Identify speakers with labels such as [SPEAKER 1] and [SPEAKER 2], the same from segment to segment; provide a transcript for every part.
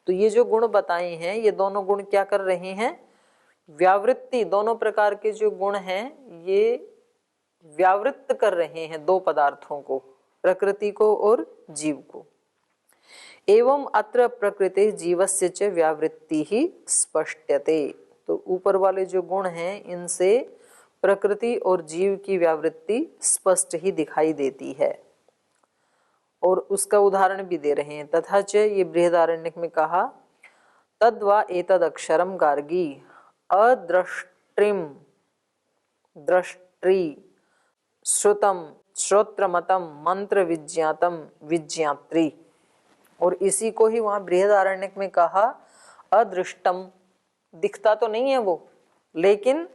[SPEAKER 1] तो ये जो गुण बताए हैं, ये दोनों गुण क्या कर रहे हैं? व्यावृत्ति, दोनों प्रकार के जो गुण हैं ये व्यावृत्त कर रहे हैं दो पदार्थों को, प्रकृति को और जीव को। एवं अत्र प्रकृति जीवस्य च व्यावृत्ति ही स्पष्टते। तो ऊपर वाले जो गुण हैं इनसे प्रकृति और जीव की व्यावृत्ति स्पष्ट ही दिखाई देती है। और उसका उदाहरण भी दे रहे हैं। तथा च, ये बृहदारण्यक में कहा, तद्वा एतद अक्षरम गार्गी अद्रष्टिम दृष्टि श्रुतम श्रोत्रमतम मंत्र विज्ञातम विज्ञात्री। और इसी को ही वहां बृहदारण्यक में कहा अदृष्टम, दिखता तो नहीं है वो, लेकिन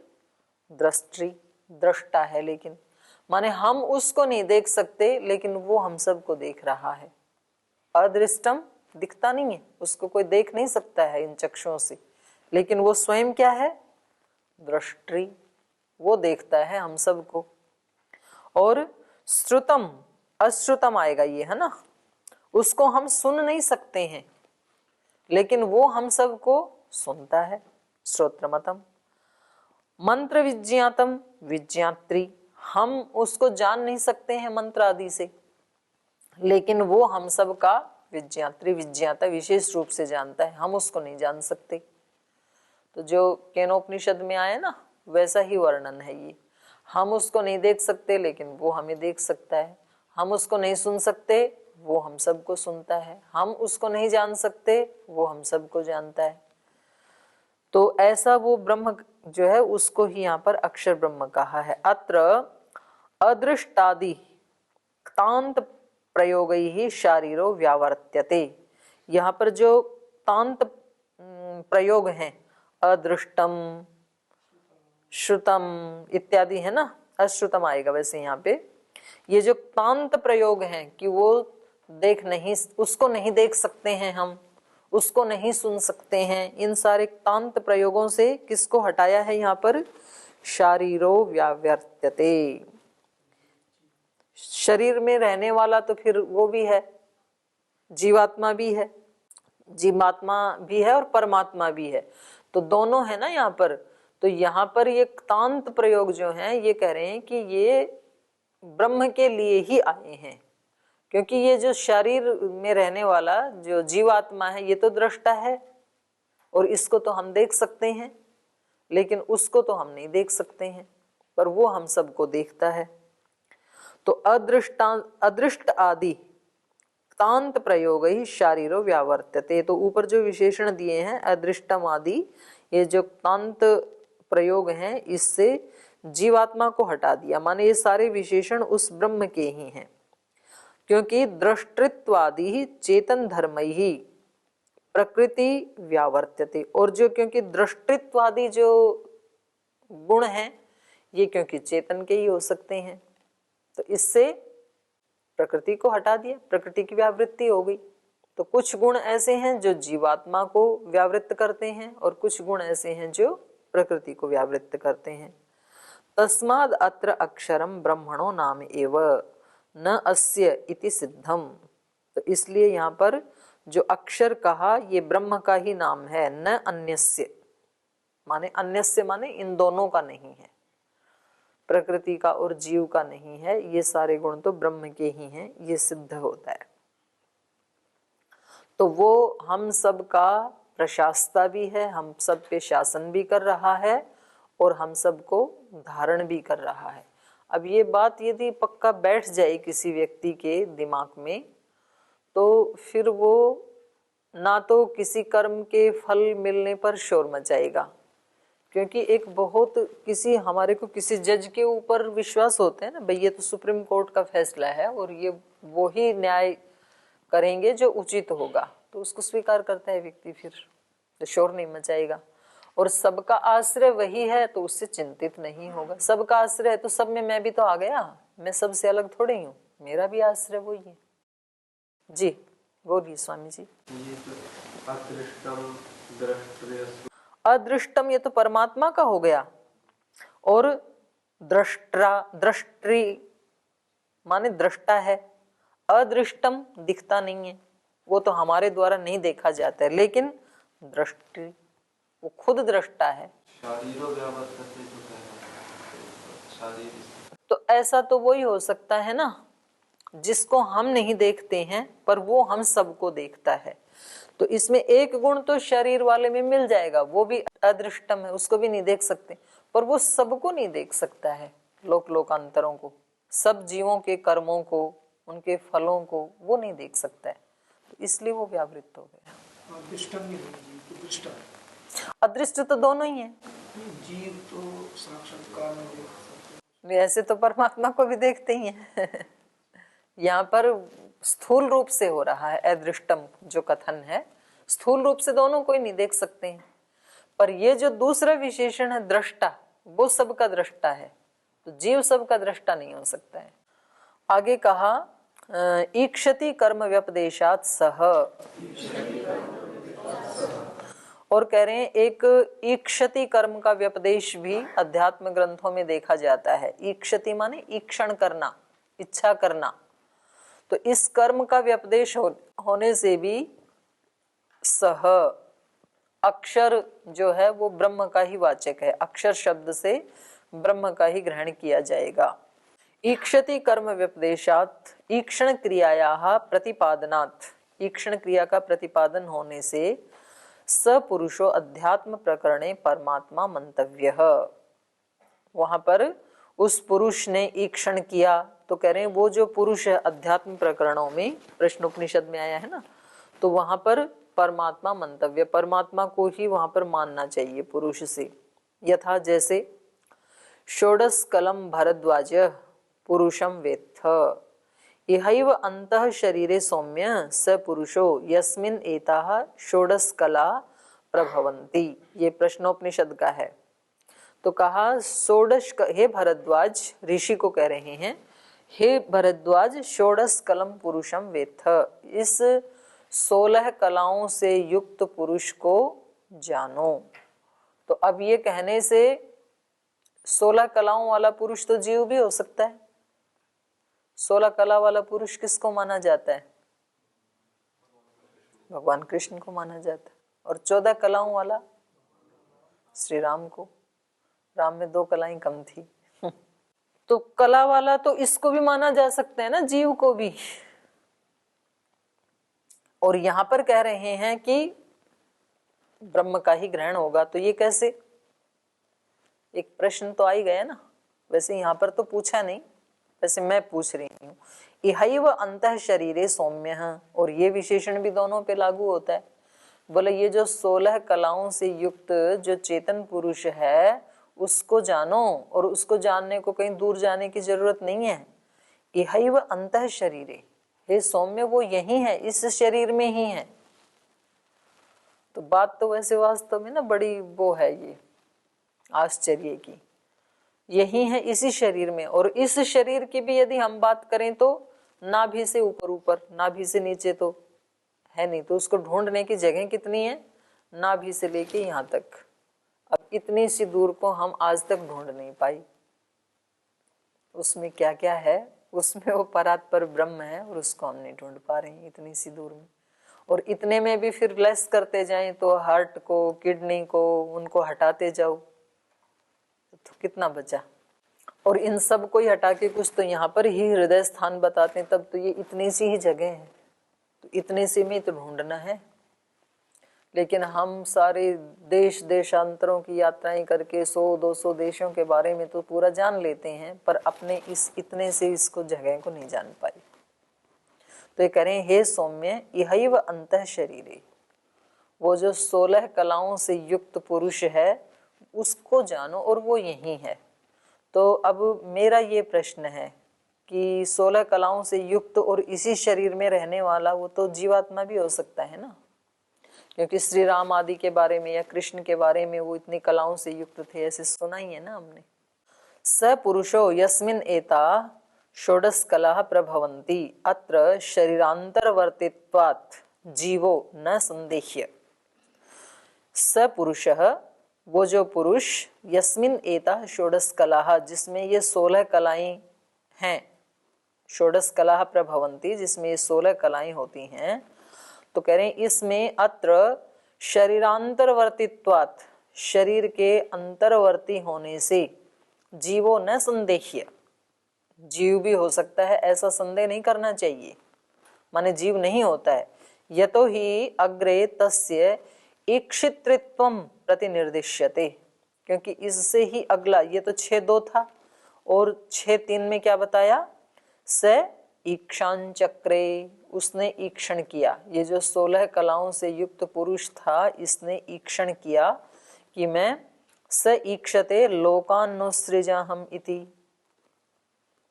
[SPEAKER 1] दृष्टि, दृष्टा है, लेकिन माने हम उसको नहीं देख सकते लेकिन वो हम सबको देख रहा है। अदृष्टम, दिखता नहीं है, उसको कोई देख नहीं सकता है इन चक्षुओं से, लेकिन वो स्वयं क्या है? दृष्टि, वो देखता है हम सबको। और श्रुतम, अश्रुतम आएगा ये, है ना, उसको हम सुन नहीं सकते हैं लेकिन वो हम सबको सुनता है, श्रोत्रमतम। मंत्र विज्ञातम विज्ञात्री, हम उसको जान नहीं सकते हैं मंत्र आदि से, लेकिन वो हम सब का विज्ञात्री, विज्ञाता विशेष रूप से जानता है, हम उसको नहीं जान सकते। तो जो केनोपनिषद में आया ना, वैसा ही वर्णन है ये। हम उसको नहीं देख सकते लेकिन वो हमें देख सकता है, हम उसको नहीं सुन सकते, वो हम सबको सुनता है, हम उसको नहीं जान सकते, वो हम सबको जानता है। तो ऐसा वो ब्रह्म जो है उसको ही यहाँ पर अक्षर ब्रह्म कहा है। अत्र अदृष्टादि तांत प्रयोग ही शारीरो व्यावर्त्यते। यहाँ पर जो तांत प्रयोग हैं, अदृष्टम, श्रुतम इत्यादि है ना, अश्रुतम आएगा वैसे यहाँ पे। ये जो तांत प्रयोग हैं कि वो देख नहीं, उसको नहीं देख सकते हैं हम, उसको नहीं सुन सकते हैं, इन सारे तांत प्रयोगों से किसको हटाया है यहाँ पर? शारीरो व्यावर्त्यते। शरीर में रहने वाला तो फिर वो भी है, जीवात्मा भी है, जीवात्मा भी है और परमात्मा भी है, तो दोनों है ना यहाँ पर। तो यहाँ पर ये तांत प्रयोग जो है ये कह रहे हैं कि ये ब्रह्म के लिए ही आए हैं, क्योंकि ये जो शरीर में रहने वाला जो जीवात्मा है ये तो दृष्टा है और इसको तो हम देख सकते हैं, लेकिन उसको तो हम नहीं देख सकते हैं, पर वो हम सबको देखता है। तो अदृष्ट आदि तांत प्रयोग ही शारीरो व्यावर्त्यते। तो ऊपर जो विशेषण दिए हैं अदृष्टम आदि, ये जो तांत प्रयोग हैं इससे जीवात्मा को हटा दिया, माने ये सारे विशेषण उस ब्रह्म के ही हैं। क्योंकि दृष्टित्वादि ही चेतन धर्म ही प्रकृति व्यावर्त्यते। और जो क्योंकि दृष्टित्वादि जो गुण हैं ये क्योंकि चेतन के ही हो सकते हैं, तो इससे प्रकृति को हटा दिया, प्रकृति की व्यावृत्ति हो गई। तो कुछ गुण ऐसे हैं जो जीवात्मा को व्यावृत्त करते हैं और कुछ गुण ऐसे हैं जो प्रकृति को व्यावृत्त करते हैं। तस्माद् अत्र अक्षरम ब्रह्मणो नाम एव न अस्य इति सिद्धम। तो इसलिए यहाँ पर जो अक्षर कहा ये ब्रह्म का ही नाम है, न अन्यस्य, माने अन्यस्य माने इन दोनों का नहीं है, प्रकृति का और जीव का नहीं है, ये सारे गुण तो ब्रह्म के ही हैं, ये सिद्ध होता है। तो वो हम सब का प्रशास्ता भी है, हम सब पे शासन भी कर रहा है और हम सबको धारण भी कर रहा है। अब ये बात यदि पक्का बैठ जाए किसी व्यक्ति के दिमाग में, तो फिर वो ना तो किसी कर्म के फल मिलने पर शोर मचाएगा, क्योंकि एक बहुत किसी हमारे को किसी जज के ऊपर विश्वास होता है ना, भाई ये तो सुप्रीम कोर्ट का फैसला है और ये वो ही न्याय करेंगे जो उचित होगा, तो उसको स्वीकार करता है व्यक्ति, फिर तो शोर नहीं मचाएगा। और सबका आश्रय वही है तो उससे चिंतित नहीं होगा। सबका आश्रय है तो सब में मैं भी तो आ गया, मैं सबसे अलग थोड़ी हूँ, मेरा भी आश्रय वही है। जी बोलिए स्वामी जी। अदृष्टम ये तो परमात्मा का हो गया, और दृष्टा दृष्टि माने दृष्टा है, अदृष्टम दिखता नहीं है, वो तो हमारे द्वारा नहीं देखा जाता है, लेकिन दृष्टि वो खुद दृष्टा है। तो ऐसा तो वही हो सकता है ना जिसको हम नहीं देखते हैं पर वो हम सबको देखता है। तो इसमें एक गुण तो शरीर वाले में मिल जाएगा, वो भी अदृष्टम है, उसको भी नहीं देख सकते, पर वो सबको नहीं देख सकता है, लोकांतरों को, सब जीवों के कर्मों को, उनके फलों को वो नहीं देख सकता है, तो इसलिए वो व्यावृत्त हो गया। अदृष्ट तो दोनों ही है,
[SPEAKER 2] जीव तो साक्षात्कार में देख सकते हैं,
[SPEAKER 1] ऐसे तो परमात्मा को भी देखते ही हैं। यहाँ पर स्थूल रूप से हो रहा है अदृष्टम जो कथन है, स्थूल रूप से दोनों को ही नहीं देख सकते हैं, पर ये जो दूसरा विशेषण है दृष्टा, वो सबका दृष्टा है, तो जीव सबका दृष्टा नहीं हो सकता है। आगे कहा ईक्षति कर्म व्यपदेशात सह, और कह रहे हैं एक ईक्षति कर्म का व्यपदेश भी अध्यात्म ग्रंथों में देखा जाता है। ईक्षति माने ईक्षण करना, इच्छा करना, तो इस कर्म का व्यपदेश होने से भी सह, अक्षर जो है वो ब्रह्म का ही वाचक है, अक्षर शब्द से ब्रह्म का ही ग्रहण किया जाएगा। ईक्षति कर्म व्यपदेशात, ईक्षण क्रियायाः प्रतिपादनात्, ईक्षण क्रिया का प्रतिपादन होने से सपुरुषो अध्यात्म प्रकरणे परमात्मा मंतव्यः, वहां पर उस पुरुष ने ईक्षण किया, तो कह रहे हैं वो जो पुरुष है अध्यात्म प्रकरणों में, प्रश्नोपनिषद में आया है ना, तो वहां पर परमात्मा मंतव्य, परमात्मा को ही वहां पर मानना चाहिए पुरुष से। यथा जैसे षोडश कलम भरद्वाज पुरुषम वेत्थ, इहैव अंतः शरीरे सौम्य स पुरुषो यस्मिन एताः षोडश कला प्रभवन्ति, ये प्रश्नोपनिषद का है। तो कहा षोडश, हे भरद्वाज, ऋषि को कह रहे हैं, हे भरद्वाज षोडश कलम पुरुषम वेत्थ, इस 16 कलाओं से युक्त पुरुष को जानो। तो अब ये कहने से 16 कलाओं वाला पुरुष तो जीव भी हो सकता है। 16 कला वाला पुरुष किसको माना जाता है? भगवान कृष्ण को माना जाता है। और 14 कलाओं वाला श्री राम को, राम में 2 कलाएं कम थी। तो कला वाला तो इसको भी माना जा सकता है ना, जीव को भी। और यहां पर कह रहे हैं कि ब्रह्म का ही ग्रहण होगा, तो ये कैसे? एक प्रश्न तो आ ही गया ना, वैसे यहां पर तो पूछा नहीं, वैसे मैं पूछ रही हूँ। इहैव अंतः शरीरे सौम्य, और ये विशेषण भी दोनों पे लागू होता है। बोले ये जो 16 कलाओं से युक्त जो चेतन पुरुष है उसको जानो, और उसको जानने को कहीं दूर जाने की जरूरत नहीं है। इहैव अंतः शरीरे, हे सौम्य वो यही है, इस शरीर में ही है। तो बात तो वैसे वास्तव में ना बड़ी वो है, ये आश्चर्य की, यही है इसी शरीर में। और इस शरीर की भी यदि हम बात करें तो नाभि से ऊपर ऊपर, नाभि से नीचे तो है नहीं, तो उसको ढूंढने की जगह कितनी है? नाभि से लेके यहाँ तक। अब इतनी सी दूर को हम आज तक ढूंढ नहीं पाई, उसमें क्या क्या है, उसमें वो परात्पर ब्रह्म है और उसको हम नहीं ढूंढ पा रहे हैं इतनी सी दूर में। और इतने में भी फिर लेस करते जाएं तो हार्ट को, किडनी को, उनको हटाते जाओ तो कितना बचा। और इन सब को ही हटा के कुछ तो यहाँ पर ही हृदय स्थान बताते हैं, तब तो ये इतनी सी ही जगह है, तो इतने से में तो ढूंढना है। लेकिन हम सारे देश देशांतरों की यात्राएं करके 100-200 देशों के बारे में तो पूरा जान लेते हैं, पर अपने इस इतने से इसको जगह को नहीं जान पाई। तो ये करें, हे सौम्य इहैव अंतः शरीरे, वो जो 16 कलाओं से युक्त पुरुष है उसको जानो और वो यही है। तो अब मेरा ये प्रश्न है कि 16 कलाओं से युक्त और इसी शरीर में रहने वाला वो तो जीवात्मा भी हो सकता है ना, क्योंकि श्री राम आदि के बारे में या कृष्ण के बारे में वो इतनी कलाओं से युक्त थे, ऐसे सुना ही है ना हमने। स पुरुषो यस्मिन एता षोडश कला प्रभवन्ति अत्र शरीरांतरवर्तित्वात् जीवो न संदेह्य। स पुरुषः, वो जो पुरुष, यस्मिन एता षोडश कला, जिसमें ये 16 कलाएं हैं, षोडश कला प्रभवन्ति, जिसमें ये 16 कलाएं होती हैं, तो कह रहे हैं इसमें अत्र शरीरांतरवर्तित्वात्, शरीर के अंतर्वर्ती होने से जीवो न संदेह्य, जीव भी हो सकता है ऐसा संदेह नहीं करना चाहिए, माने जीव नहीं होता है। यतो ही अग्रे तस्य ईक्षितृत्वम प्रतिनिर्दिश्यते, क्योंकि इससे ही अगला, ये तो 6:2 था और 6:3 में क्या बताया, स ईक्षां चक्रे, उसने ईक्षण किया। ये जो 16 कलाओं से युक्त पुरुष था इसने ईक्षण किया कि मैं स ईक्षते लोकान्नुसृजाहम् इति,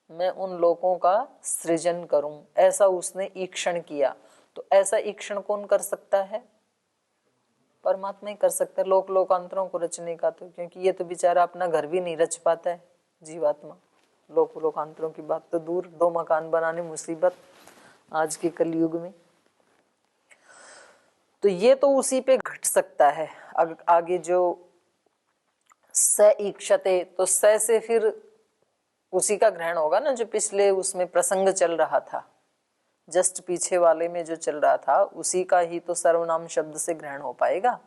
[SPEAKER 1] मैं उन लोगों का सृजन करूं, ऐसा उसने ईक्षण किया। तो ऐसा ईक्षण कौन कर सकता है, परमात्मा ही कर सकता है, लोकांतरों को रचने का। तो क्योंकि ये तो बेचारा अपना घर भी नहीं रच पाता है जीवात्मा, लोकांतरों की बात तो दूर, 2 मकान बनाने मुसीबत आज के कलयुग में। तो ये तो उसी पे घट सकता है। आगे जो स ईक्षते, तो स से फिर उसी का ग्रहण होगा ना जो पिछले उसमें प्रसंग चल रहा था, जस्ट पीछे वाले में जो चल रहा था उसी का ही तो सर्वनाम शब्द से ग्रहण हो पाएगा।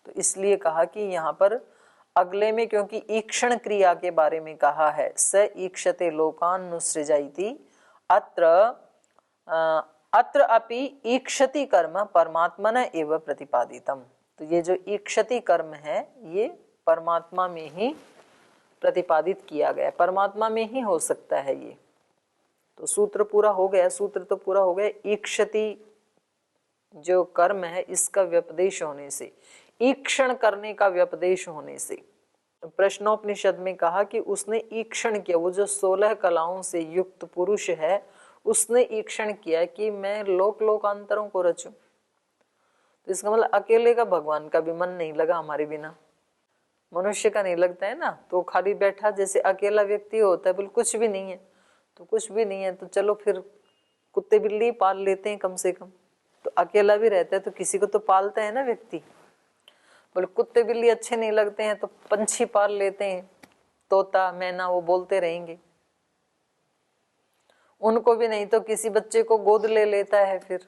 [SPEAKER 1] तो इसलिए कहा कि यहाँ पर अगले में क्योंकि ईक्षण क्रिया के बारे में कहा है, स ईक्षते लोकान्नुसृजति, अत्र अपि ईक्षति कर्म परमात्मन एव प्रतिपादितम। तो ये जो ईक्षति कर्म है ये परमात्मा में ही प्रतिपादित किया गया, परमात्मा में ही हो सकता है ये। तो सूत्र पूरा हो गया, सूत्र तो पूरा हो गया। ईक्षति जो कर्म है इसका व्यपदेश होने से, ईक्षण करने का व्यपदेश होने से, प्रश्नोपनिषद में कहा कि उसने ईक्षण किया, वो जो 16 कलाओं से युक्त पुरुष है उसने ईक्षण किया कि मैं लोकांतरों को रचूं। तो इसका मतलब अकेले का भगवान का भी मन नहीं लगा हमारे बिना, मनुष्य का नहीं लगता है ना। तो खाली बैठा जैसे अकेला व्यक्ति होता है, बोल कुछ भी नहीं है, तो कुछ भी नहीं है तो चलो फिर कुत्ते बिल्ली पाल लेते हैं कम से कम। तो अकेला भी रहता है तो किसी को तो पालता है ना व्यक्ति। बोले कुत्ते बिल्ली अच्छे नहीं लगते हैं तो पंछी पाल लेते हैं, तोता मैना, वो बोलते रहेंगे। उनको भी नहीं तो किसी बच्चे को गोद ले लेता है, फिर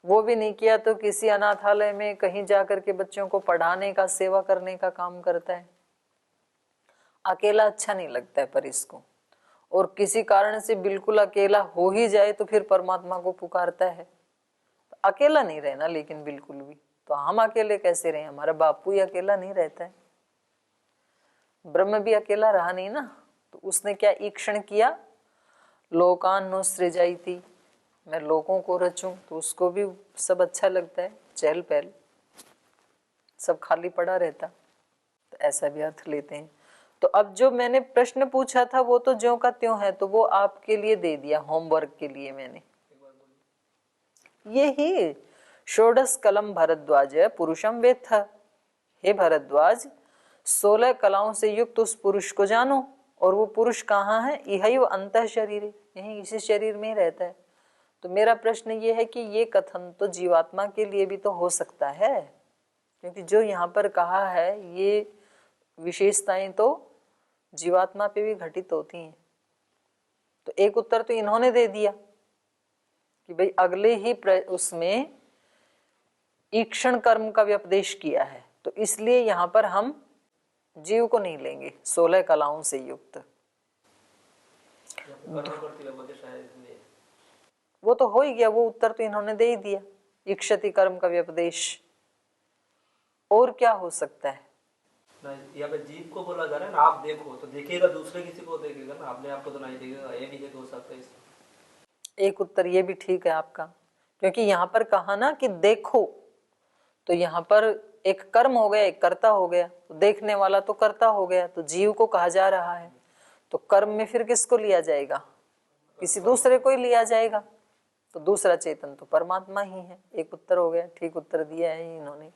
[SPEAKER 1] वो भी नहीं किया तो किसी अनाथालय में कहीं जाकर के बच्चों को पढ़ाने का, सेवा करने का काम करता है। अकेला अच्छा नहीं लगता है पर इसको, और किसी कारण से बिल्कुल अकेला हो ही जाए तो फिर परमात्मा को पुकारता है। तो अकेला नहीं रहना लेकिन बिल्कुल भी, तो हम अकेले कैसे रहे, हमारा बापू ही अकेला नहीं रहता है, ब्रह्म भी अकेला रहा नहीं ना। तो उसने क्या ईक्षण किया, लोकान्नुसृजति, मैं लोगों को रचूं। तो उसको भी सब अच्छा लगता है, चहल पहल, सब खाली पड़ा रहता, तो ऐसा भी अर्थ लेते हैं। तो अब जो मैंने प्रश्न पूछा था वो तो ज्यों का त्यों है, तो वो आपके लिए दे दिया होमवर्क के लिए मैंने। ये ही षोडश कलम भरद्वाज पुरुषम वेत्थ, हे भरद्वाज 16 कलाओं से युक्त उस पुरुष को जानो। और वो पुरुष कहाँ है, यही वो अंतः शरीर, यही इसी शरीर में ही रहता है। तो मेरा प्रश्न ये है कि ये कथन तो जीवात्मा के लिए भी तो हो सकता है, क्योंकि जो यहाँ पर कहा है ये विशेषताएं तो जीवात्मा पे भी घटित होती हैं। तो एक उत्तर तो इन्होंने दे दिया कि भाई अगले ही उसमें ईक्षण कर्म का व्यपदेश किया है, तो इसलिए यहाँ पर हम जीव को नहीं लेंगे 16 कलाओं से युक्त। वो तो हो ही गया, वो उत्तर तो इन्होंने दे ही दिया, ईक्षति कर्म का व्यपदेश। और क्या हो सकता है,
[SPEAKER 3] यहाँ पे जीव को बोला जा रहा है ना, आप देखो तो देखेगा, दूसरे किसी को देखेगा ना, आपने आपको तो नहीं देखेगा, ये भी हो सकता है।
[SPEAKER 1] एक उत्तर ये भी ठीक है आपका, क्योंकि यहाँ पर कहा ना कि देखो, तो यहाँ पर एक कर्म हो गया, एक कर्ता हो गया, तो देखने वाला तो कर्ता हो गया, तो जीव को कहा जा रहा है। तो कर्म में फिर किसको लिया जाएगा, किसी दूसरे को ही लिया जाएगा, तो दूसरा चेतन तो परमात्मा ही है। एक उत्तर हो गया, ठीक उत्तर दिया है इन्होंने।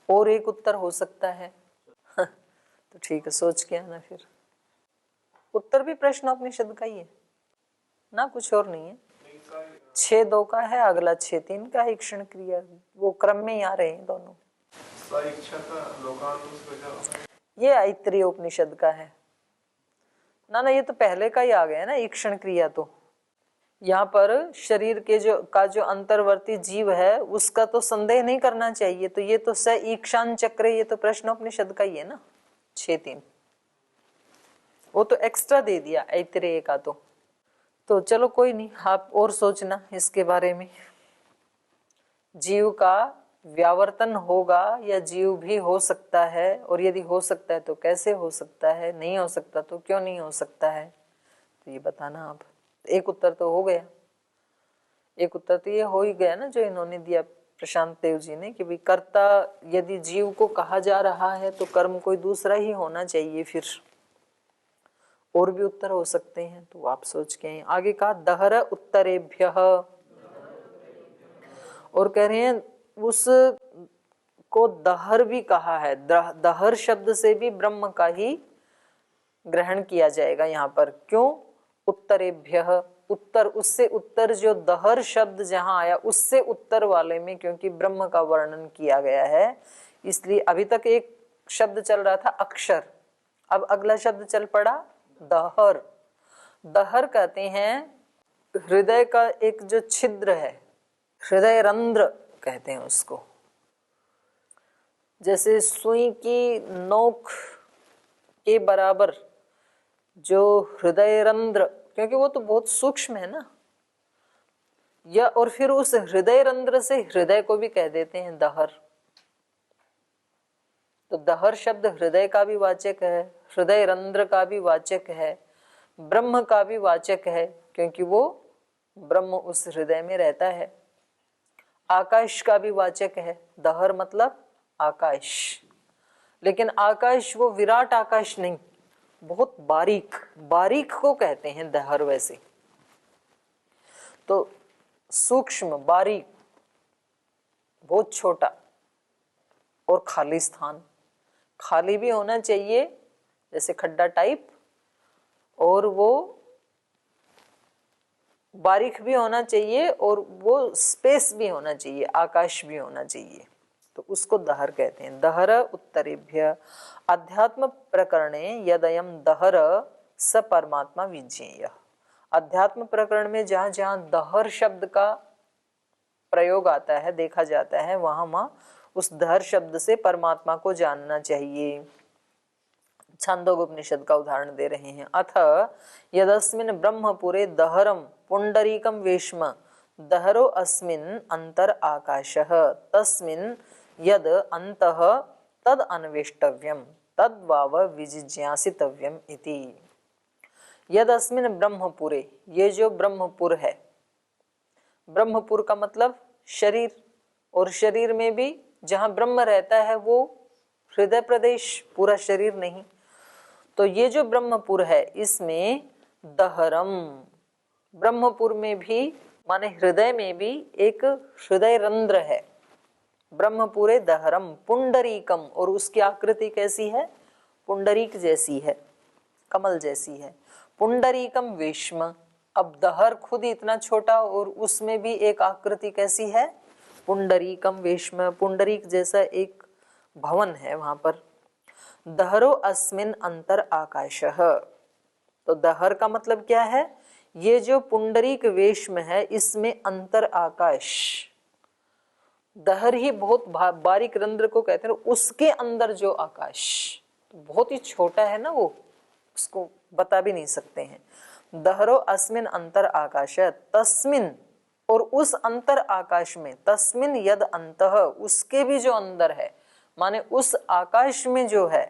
[SPEAKER 1] और एक उत्तर हो सकता है तो ठीक है, सोच के आना फिर। उत्तर भी प्रश्नोपनिषद का ही है ना, कुछ और नहीं है। 6:2 का है, अगला 6:3 का है ईक्षण क्रिया, वो क्रम में ही आ रहे हैं दोनों। ये ऐत्रेय उपनिषद का है ना, ये तो पहले का ही आ गया ना ईक्षण क्रिया। तो यहाँ पर शरीर के जो अंतर्वर्ती जीव है उसका तो संदेह नहीं करना चाहिए। तो ये तो स ईक्षान चक्र, ये तो प्रश्नोपनिषद का ही है ना 6:3, वो तो एक्स्ट्रा दे दिया ऐतरेय का। तो चलो कोई नहीं, आप और सोचना इसके बारे में। जीव का व्यावर्तन होगा या जीव भी हो सकता है, और यदि हो सकता है तो कैसे हो सकता है, नहीं हो सकता तो क्यों नहीं हो सकता है, तो ये बताना आप। एक उत्तर तो हो गया, एक उत्तर तो ये हो ही गया ना जो इन्होंने दिया प्रशांत देव जी ने, कि भाई कर्ता यदि जीव को कहा जा रहा है तो कर्म कोई दूसरा ही होना चाहिए। फिर और भी उत्तर हो सकते हैं, तो आप सोच के आगे कहा दहर उत्तरेभ्य, और कह रहे हैं उस को दहर भी कहा है। दहर शब्द से भी ब्रह्म का ही ग्रहण किया जाएगा यहाँ पर। क्यों? उत्तरेभ्य, उत्तर, उससे उत्तर, जो दहर शब्द जहां आया उससे उत्तर वाले में क्योंकि ब्रह्म का वर्णन किया गया है, इसलिए अभी तक एक शब्द चल रहा था अक्षर, अब अगला शब्द चल पड़ा दहर। दहर कहते हैं हृदय का एक जो छिद्र है, हृदय रंध्र कहते हैं उसको। जैसे सुई की नोक के बराबर जो हृदय रंध्र, क्योंकि वो तो बहुत सूक्ष्म है ना, या और फिर उस हृदय रंध्र से हृदय को भी कह देते हैं दहर। तो दहर शब्द हृदय का भी वाचक है, हृदय रंध्र का भी वाचक है, ब्रह्म का भी वाचक है, क्योंकि वो ब्रह्म उस हृदय में रहता है। आकाश का भी वाचक है, दहर मतलब आकाश, लेकिन आकाश वो विराट आकाश नहीं, बहुत बारीक, बारीक को कहते हैं दहर। वैसे तो सूक्ष्म, बारीक, बहुत छोटा, और खाली स्थान, खाली भी होना चाहिए जैसे खड्डा टाइप, और वो बारीक भी होना चाहिए, और वो स्पेस भी होना चाहिए, आकाश भी होना चाहिए। तो उसको दहर कहते हैं। दहर उत्तरेभ्य अध्यात्म प्रकरणे यदयम दहर स परमात्मा विज्ञेय। अध्यात्म प्रकरण में जहां जहां दहर शब्द का प्रयोग आता है, देखा जाता है, वहां उस दहर शब्द से परमात्मा को जानना चाहिए। छांदोग्योपनिषद का उदाहरण दे रहे हैं। अथ यदस्मिन् ब्रह्मपुरे दहरम पुंडरीकम वेश्म दहरो अस्मिन् अंतर आकाशः तस्मिन् यद अंतः तद अन्वेष्टव्यम तद्वाव विजिज्ञासितव्यम इति। यदस्मिन् ब्रह्मपुरे, ये जो ब्रह्मपुर है, ब्रह्मपुर का मतलब शरीर, और शरीर में भी जहां ब्रह्म रहता है वो हृदय प्रदेश, पूरा शरीर नहीं। तो ये जो ब्रह्मपुर है इसमें दहरम, ब्रह्मपुर में भी माने हृदय में भी एक हृदय रंध्र है। ब्रह्मपुरे दहरम पुंडरीकम, और उसकी आकृति कैसी है? पुंडरीक जैसी है, कमल जैसी है। पुंडरीकम वेश्म, अब दहर खुद ही इतना छोटा और उसमें भी एक आकृति कैसी है? पुंडरीकम वेश्म, पुंडरीक जैसा एक भवन है वहां पर। दहरो अस्मिन अंतर आकाशः, तो दहर का मतलब क्या है? ये जो पुंडरीक वेश्म है इसमें अंतर आकाश, दहर ही बहुत बारीक रंध्र को कहते हैं, उसके अंदर जो आकाश तो बहुत ही छोटा है ना, वो उसको बता भी नहीं सकते हैं। दहरो अस्मिन अंतर आकाश तस्मिन, और उस अंतर आकाश में, तस्मिन यद अंतः, उसके भी जो अंदर है, माने उस आकाश में जो है,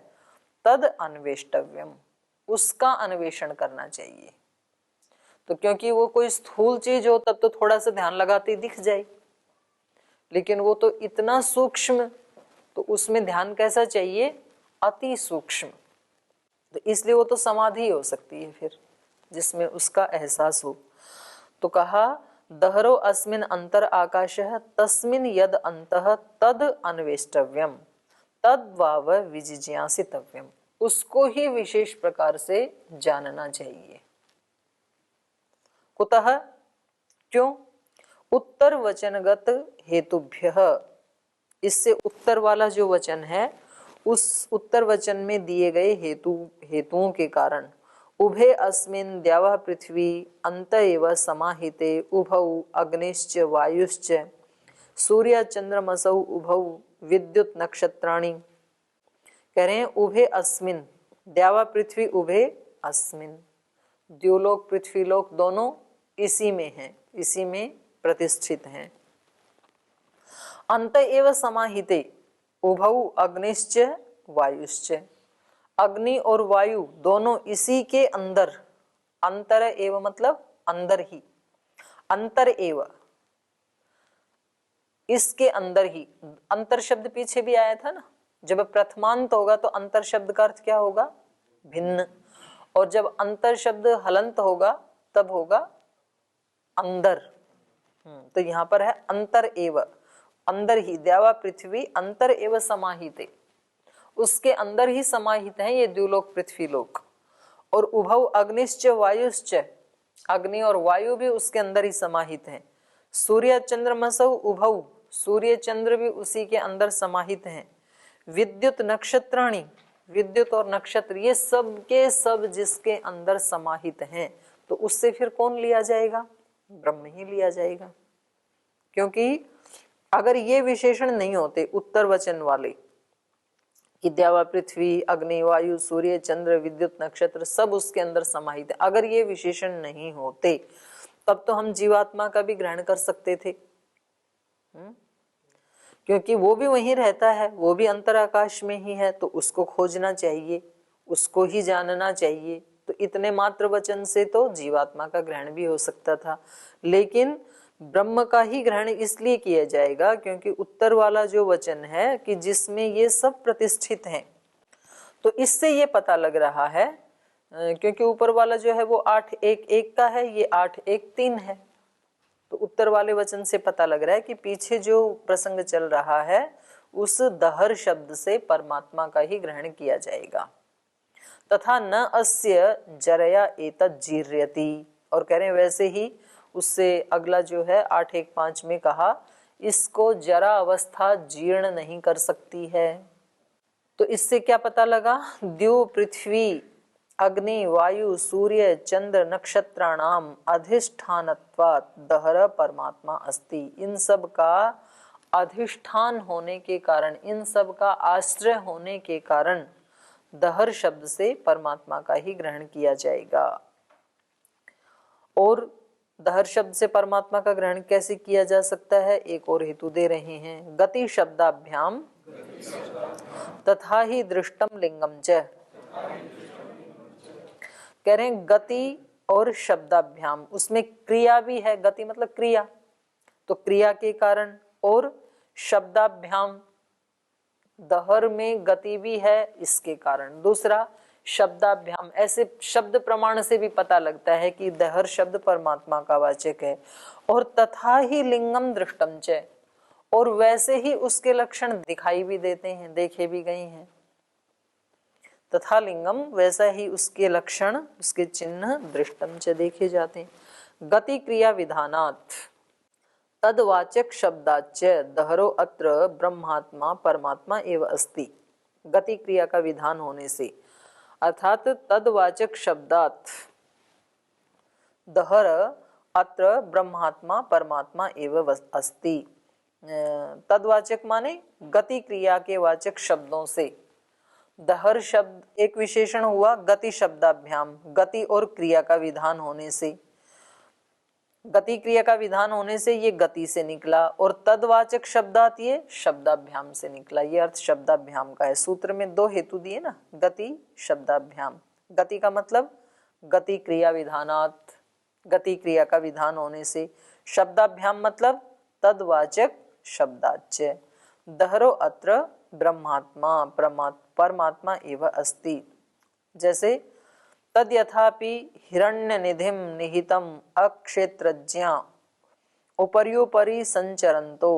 [SPEAKER 1] तद अन्वेष्टव्यम, उसका अन्वेषण करना चाहिए। तो क्योंकि वो कोई स्थूल चीज हो तब तो थोड़ा सा ध्यान लगाते दिख जाए, लेकिन वो तो इतना सूक्ष्म, तो उसमें ध्यान कैसा चाहिए? अति सूक्ष्म। तो इसलिए वो तो समाधि हो सकती है फिर, जिसमें उसका एहसास हो। तो कहा दहरो अस्मिन अंतर आकाशः तस्मिन यद अंतः तद अन्वेष्टव्यम तद्वाव विजिज्ञासितव्यम, उसको ही विशेष प्रकार से जानना चाहिए। कुतः, क्यों? उत्तर वचनगत हेतुभ्यः, इससे उत्तर वाला जो वचन है उस उत्तर वचन में दिए गए हेतुओं के कारण, उभे अस्मिन् द्यावः पृथ्वी अन्त एव समाहिते उभौ अग्निश्च वायुश्च सूर्य चंद्रमसौ उभौ विद्युत नक्षत्राणि। कह रहे हैं उभे अस्मिन, द्यावा पृथ्वी उभे अस्मिन, द्युलोक पृथ्वीलोक दोनों इसी में हैं, इसी में प्रतिष्ठित हैं। अंत एव समाहिते उभौ अग्निश्च वायुश्च, अग्नि और वायु दोनों इसी के अंदर, अंतर एव मतलब अंदर ही, अंतर एव इसके अंदर ही। अंतर शब्द पीछे भी आया था ना, जब प्रथमांत होगा तो अंतर शब्द का अर्थ क्या होगा? भिन्न, और जब अंतर शब्द हलंत होगा तब होगा अंदर। तो यहां पर है अंतर एव, अंदर ही, द्यावा पृथ्वी अंतर एव समाहिते, उसके अंदर ही समाहित हैं ये द्युलोक पृथ्वीलोक। और उभौ अग्निश्च वायुश्च, अग्नि और वायु भी उसके अंदर ही समाहित हैं। सूर्य चंद्रमसौ उभौ, सूर्य चंद्र भी उसी के अंदर समाहित हैं। विद्युत नक्षत्राणि, विद्युत और नक्षत्र ये सब के सब जिसके अंदर समाहित हैं, तो उससे फिर कौन लिया जाएगा? ब्रह्म ही लिया जाएगा। क्योंकि अगर ये विशेषण नहीं होते उत्तर वचन वाले कि द्यावा पृथ्वी अग्नि वायु सूर्य चंद्र विद्युत नक्षत्र सब उसके अंदर समाहित है, अगर ये विशेषण नहीं होते तब तो हम जीवात्मा का भी ग्रहण कर सकते थे, क्योंकि वो भी वहीं रहता है, वो भी अंतर आकाश में ही है, तो उसको खोजना चाहिए, उसको ही जानना चाहिए। तो इतने मात्र वचन से तो जीवात्मा का ग्रहण भी हो सकता था, लेकिन ब्रह्म का ही ग्रहण इसलिए किया जाएगा क्योंकि उत्तर वाला जो वचन है कि जिसमें ये सब प्रतिष्ठित हैं, तो इससे ये पता लग रहा है, क्योंकि ऊपर वाला जो है वो 8-1-1 का है, ये 8-1-3 है, तो उत्तर वाले वचन से पता लग रहा है कि पीछे जो प्रसंग चल रहा है उस दहर शब्द से परमात्मा का ही ग्रहण किया जाएगा। तथा न अस्य जरया एतत् जीर्यति, और कह रहे हैं वैसे ही उससे अगला जो है 8-1-5 में कहा इसको जरा अवस्था जीर्ण नहीं कर सकती है। तो इससे क्या पता लगा? द्यु पृथ्वी अग्नि वायु सूर्य चंद्र नक्षत्राणाम अधिष्ठानत्वात् दहर परमात्मा अस्ति, इन सब का अधिष्ठान होने के कारण, इन सब का आश्रय होने के कारण दहर शब्द से परमात्मा का ही ग्रहण किया जाएगा। और दहर शब्द से परमात्मा का ग्रहण कैसे किया जा सकता है? एक और हेतु दे रहे हैं, गति शब्दाभ्याम तथा ही दृष्टम लिंगम च। कह रहे हैं गति और शब्दाभ्याम, उसमें क्रिया भी है, गति मतलब क्रिया, तो क्रिया के कारण, और शब्दाभ्याम दहर में गति भी है इसके कारण। दूसरा शब्दाभ्याम, ऐसे शब्द प्रमाण से भी पता लगता है कि दहर शब्द परमात्मा का वाचक है। और तथा ही लिंगम दृष्टम च, और वैसे ही उसके लक्षण दिखाई भी देते हैं, देखे भी गए हैं। तथा लिंगम, वैसा ही उसके लक्षण, उसके चिन्ह दृष्टम च देखे जाते हैं। गति क्रिया विधानात् तदवाचक शब्दाच्च दहरो अत्र ब्रह्मात्मा परमात्मा एव अस्ति। गति क्रिया का विधान होने से, अर्थात तदवाचक शब्दात् दहर अत्र ब्रह्मात्मा परमात्मा एव अस्ति। तदवाचक माने गति क्रिया के वाचक शब्दों से, दहर शब्द एक विशेषण हुआ गति शब्दाभ्याम, गति और क्रिया का विधान होने से, गति क्रिया का विधान होने से ये गति से निकला, और तदवाचक शब्दात ये शब्दाभ्याम से निकला। ये अर्थ शब्दाभ्याम का है। सूत्र में 2 हेतु दिए ना, गति शब्दाभ्याम। गति का मतलब गति क्रिया विधानात, गति क्रिया का विधान होने से। शब्दाभ्याम मतलब तदवाचक शब्दाच्च। दहरो अत्र ब्रह्मात्मा परमात्मा एव अस्ति। जैसे तद यथापि हिरण्यनिधिं निहितम् अक्षेत्रज्ञा उपर्युपरि संचरन्तो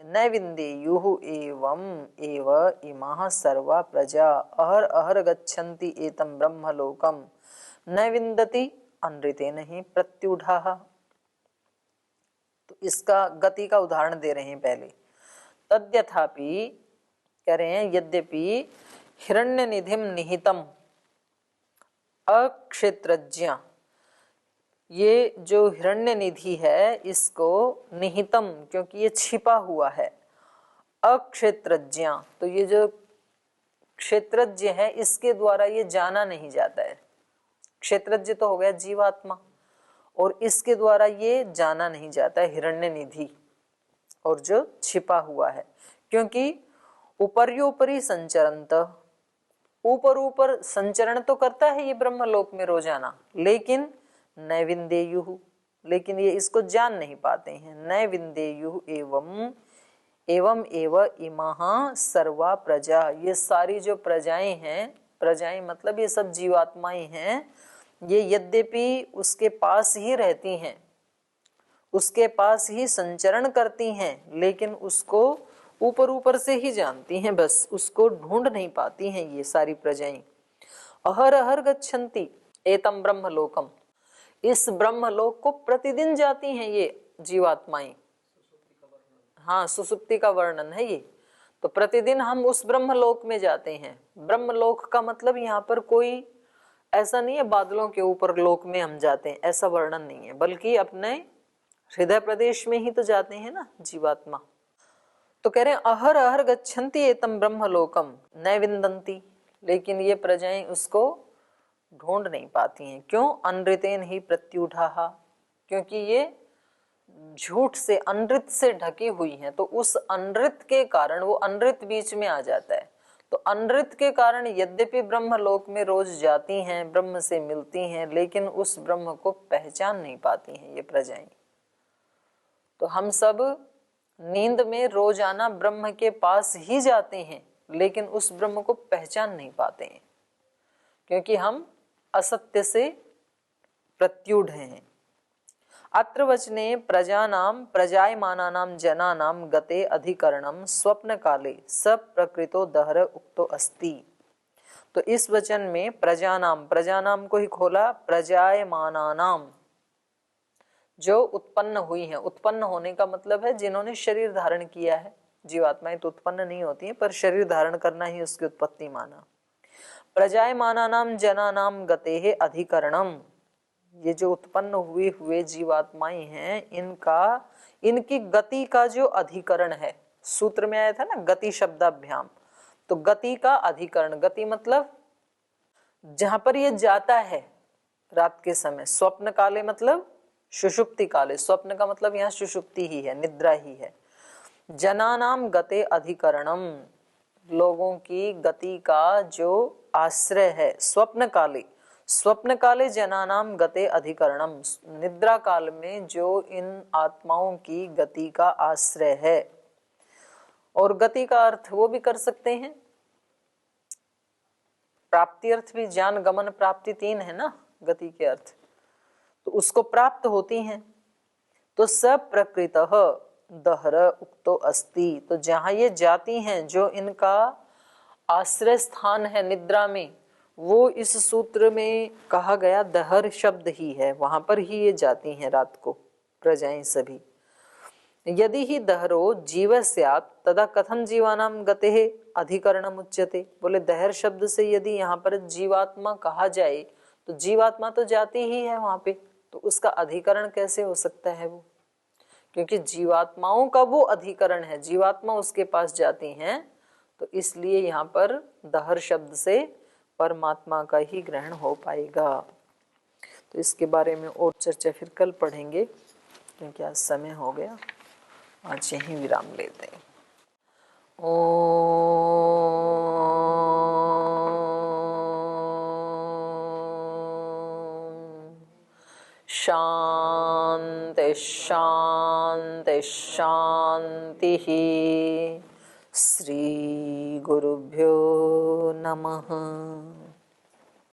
[SPEAKER 1] न विन्देयुः एवं एव इमाः सर्वा प्रजा अहर अहर गच्छन्ति एतं ब्रह्मलोकं न विन्दति अनृतेन हि प्रत्युढाः। तो इसका गति का उदाहरण दे रहे हैं पहले। तद्यथापि कह रहे हैं यद्यपि हिरण्यनिधिं निहितम, अक्षेत्रज्ञ, ये जो हिरण्य निधि है इसको निहितम, क्योंकि ये छिपा हुआ है, अक्षेत्रज्ञ, तो ये जो क्षेत्रज्ञ है इसके द्वारा ये जाना नहीं जाता है। क्षेत्रज्ञ तो हो गया जीवात्मा, और इसके द्वारा ये जाना नहीं जाता है हिरण्य निधि, और जो छिपा हुआ है, क्योंकि ऊपरी संचरंत, ऊपर ऊपर संचरण तो करता है ये ब्रह्मलोक में रोजाना, लेकिन नैविंदेयु, लेकिन ये इसको जान नहीं पाते हैं। नैविंदेयु एवं एवं एव इमाः सर्वा प्रजा, ये सारी जो प्रजाएं हैं, प्रजाएं मतलब ये सब जीवात्माएं हैं, ये यद्यपि उसके पास ही रहती हैं, उसके पास ही संचरण करती हैं, लेकिन उसको ऊपर ऊपर से ही जानती हैं, बस उसको ढूंढ नहीं पाती हैं ये सारी प्रजाएं। अहर अहर गच्छन्ति एतम ब्रह्मलोकम, इस ब्रह्मलोक को प्रतिदिन जाती हैं ये जीवात्माएं। हाँ, सुसुप्ति का वर्णन है ये। तो प्रतिदिन हम उस ब्रह्मलोक में जाते हैं। ब्रह्मलोक का मतलब यहाँ पर कोई ऐसा नहीं है बादलों के ऊपर लोक में हम जाते हैं, ऐसा वर्णन नहीं है, बल्कि अपने हृदय प्रदेश में ही तो जाते हैं ना जीवात्मा। तो कह रहे हैं अहर अहर गच्छन्ति एतम ब्रह्मलोकम नैविंदन्ति, लेकिन ये प्रजाएं उसको ढूंढ नहीं पाती हैं। क्यों? अनृतेन ही प्रत्युढ़ा, क्योंकि ये झूठ से, अनृत से ढकी हुई हैं, तो उस अनृत के कारण, वो अनृत बीच में आ जाता है, तो अनृत के कारण यद्यपि ब्रह्मलोक में रोज जाती हैं, ब्रह्म से मिलती हैं, लेकिन उस ब्रह्म को पहचान नहीं पाती हैं ये प्रजाएं। तो हम सब नींद में रोजाना ब्रह्म के पास ही जाते हैं, लेकिन उस ब्रह्म को पहचान नहीं पाते हैं, क्योंकि हम असत्य से प्रत्युढ़ हैं। अत्र वचने प्रजानां प्रजायमानानां जनानां गते अधिकरणं स्वप्न काले सब प्रकृतो दहर उक्तो अस्ति। तो इस वचन में प्रजानाम, प्रजानाम को ही खोला, प्रजायमानानां, जो उत्पन्न हुई है, उत्पन्न होने का मतलब है जिन्होंने शरीर धारण किया है। जीवात्माएं तो उत्पन्न नहीं होती हैं, पर शरीर धारण करना ही उसकी उत्पत्ति माना। प्रजायमानानां जनानां गतेः अधिकरणम, ये जो उत्पन्न हुए जीवात्माएं हैं, इनकी गति का जो अधिकरण है, सूत्र में आया था ना गति शब्दाभ्याम, तो गति का अधिकरण, गति मतलब जहां पर ये जाता है रात के समय, स्वप्न काले मतलब सुषुप्ति काले, स्वप्न का मतलब यहाँ सुषुप्ति ही है, निद्रा ही है। जनानाम गते अधिकरणम, लोगों की गति का जो आश्रय है, स्वप्न काले, स्वप्न काले जनानाम गते अधिकरणम, निद्रा काल में जो इन आत्माओं की गति का आश्रय है। और गति का अर्थ वो भी कर सकते हैं, प्राप्ति अर्थ भी, ज्ञान गमन प्राप्ति, तीन है ना गति के अर्थ, तो उसको प्राप्त होती हैं। तो सब प्रकृतः दहर उक्तो अस्ति, तो जहां ये जाती हैं, जो इनका आश्रय स्थान है निद्रा में, वो इस सूत्र में कहा गया दहर शब्द ही है, वहां पर ही ये जाती हैं रात को प्रजाएं सभी। यदि ही दहरो जीव स्यात् तदा कथम जीवानां गतेः अधिकरणम उच्यते। बोले दहर शब्द से यदि यहाँ पर जीवात्मा कहा जाए तो जीवात्मा तो जाती ही है वहां पे, तो उसका अधिकरण कैसे हो सकता है वो, क्योंकि जीवात्माओं का वो अधिकरण है, जीवात्मा उसके पास जाती हैं, तो इसलिए यहाँ पर दहर शब्द से परमात्मा का ही ग्रहण हो पाएगा। तो इसके बारे में और चर्चा फिर कल पढ़ेंगे, क्योंकि आज समय हो गया, आज यहीं विराम लेते हैं। शांति शांति शांति। श्री गुरुभ्यो नमः।